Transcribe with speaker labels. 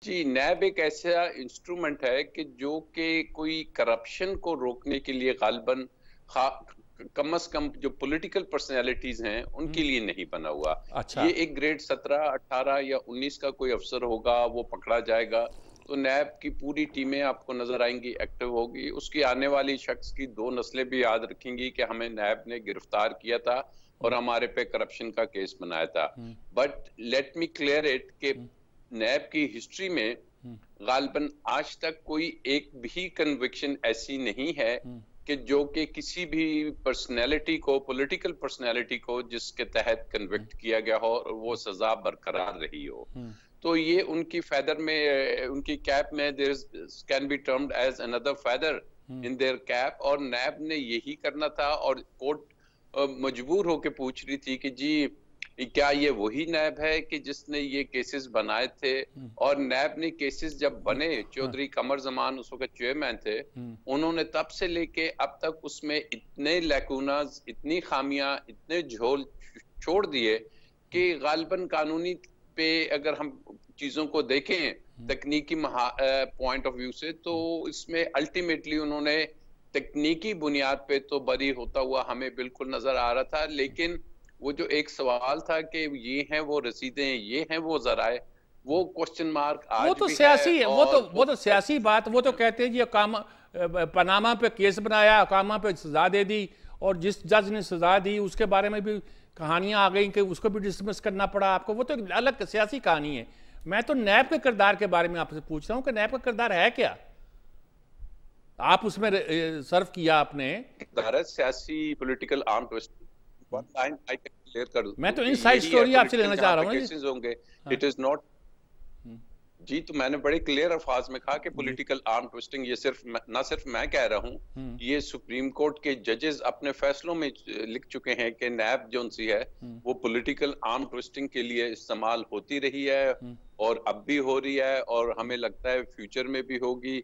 Speaker 1: जी, नैब एक ऐसा इंस्ट्रूमेंट है कि जो कि कोई करप्शन को रोकने के लिए ग़ालिबन खा कम से कम जो पॉलिटिकल पर्सनैलिटीज़ हैं, उनके
Speaker 2: हुँ।
Speaker 1: लिए नहीं बना हुआ।
Speaker 2: अच्छा।
Speaker 1: ये एक ग्रेड 17, 18 या 19 का कोई अफ़सर होगा, वो पकड़ा जाएगा, तो नैब की पूरी टीमें आपको नज़र आएँगी, एक्टिव होगी। उसकी आने वाली शख़्स की 2 नस्लें भी याद रखेंगी कि हमें नैब ने गिरफ्तार किया था और
Speaker 2: हुँ।
Speaker 1: हमारे पे करप्शन का केस बनाया था।
Speaker 2: हुँ।
Speaker 1: But let me clear it कि
Speaker 2: हुँ।
Speaker 1: नैब की हिस्ट्री में
Speaker 2: हुँ।
Speaker 1: ग़ालिबन आज तक कोई एक भी कन्विक्शन ऐसी नहीं है
Speaker 2: हुँ।
Speaker 1: कि जो कि किसी भी पर्सनैलिटी को, पॉलिटिकल पर्सनैलिटी को जिसके तहत
Speaker 2: हुँ।
Speaker 1: कन्विक्ट किया गया हो और वो
Speaker 2: हुँ।
Speaker 1: सज़ा बरकरार रही हो।
Speaker 2: हुँ।
Speaker 1: तो ये उनकी फ़ेदर में उनकी कैप में there is can be termed as another feather
Speaker 2: hmm.
Speaker 1: In their cap और नैब ने यही करना था और कोर्ट मजबूर होके पूछ रही थी कि जी, क्या ये वही नैब है कि जिसने ये केसेस बनाए थे?
Speaker 2: हुँ।
Speaker 1: और नैब ने केसेस जब
Speaker 2: हुँ।
Speaker 1: बने,
Speaker 2: हाँ।
Speaker 1: चौधरी कमर ज़मान उस वक़्त चेयरमैन थे,
Speaker 2: हुँ।
Speaker 1: उन्होंने तब से लेके अब तक उसमें इतने लैकूनाज़, इतनी खामियाँ, इतने झोल छोड़ दिए
Speaker 2: हुँ।
Speaker 1: कि ग़ालिबन कानूनी पे अगर हम चीज़ों को देखें,
Speaker 2: हुँ।
Speaker 1: तकनीकी पॉइंट ऑफ व्यू से,
Speaker 2: हुँ।
Speaker 1: तो इसमें अल्टीमेटली उन्होंने तकनीकी बुनियाद पे तो बरी होता हुआ हमें बिल्कुल नज़र आ रहा था।
Speaker 2: हुँ।
Speaker 1: लेकिन वो जो एक सवाल था कि ये हैं वो रसीदें, ये हैं वो ज़राए,
Speaker 2: हुँ।
Speaker 1: वो क्वेश्चन मार्क
Speaker 2: वो
Speaker 1: आज
Speaker 2: तो
Speaker 1: भी है
Speaker 2: सियासी है,
Speaker 1: और
Speaker 2: वो तो सियासी बात, वो तो
Speaker 1: हाँ।
Speaker 2: कहते हैं जी पनामा पे केस बनाया, अकामा पे सजा दे दी और जिस जज ने सजा दी उसके बारे में भी कहानियां आ गई कि उसको भी डिसमिस करना पड़ा आपको। वो तो एक अलग सियासी कहानी है। मैं तो नैब के किरदार के बारे में आपसे पूछ रहा हूं कि नैब का किरदार है क्या? आप उसमें सर्व किया आपने।
Speaker 1: सियासी political arm twisting one line I can clear कर
Speaker 2: मैं
Speaker 1: दूं
Speaker 2: तो
Speaker 1: कि
Speaker 2: इनसाइड
Speaker 1: यही है
Speaker 2: स्टोरी आपसे
Speaker 1: पॉलिटिकल
Speaker 2: लेना
Speaker 1: जहां
Speaker 2: चाह रहा
Speaker 1: पे
Speaker 2: हूं ना जी।
Speaker 1: केसेस होंगे,
Speaker 2: हाँ।
Speaker 1: It is not.
Speaker 2: हम्म।
Speaker 1: जी, तो मैंने बड़े क्लियर अल्फाज में कहा कि
Speaker 2: जी।
Speaker 1: पॉलिटिकल आर्म ट्विस्टिंग ये सिर्फ ना सिर्फ मैं कह रहा हूं,
Speaker 2: हम्म।
Speaker 1: ये सुप्रीम कोर्ट के जजेस अपने फैसलों में लिख चुके हैं कि नैब जोन सी है
Speaker 2: हम्म।
Speaker 1: वो पॉलिटिकल आर्म ट्विस्टिंग के लिए इस्तेमाल होती रही है
Speaker 2: हम्म।
Speaker 1: और अब भी हो रही है और
Speaker 2: हम्म।
Speaker 1: हमें लगता है फ्यूचर में भी होगी।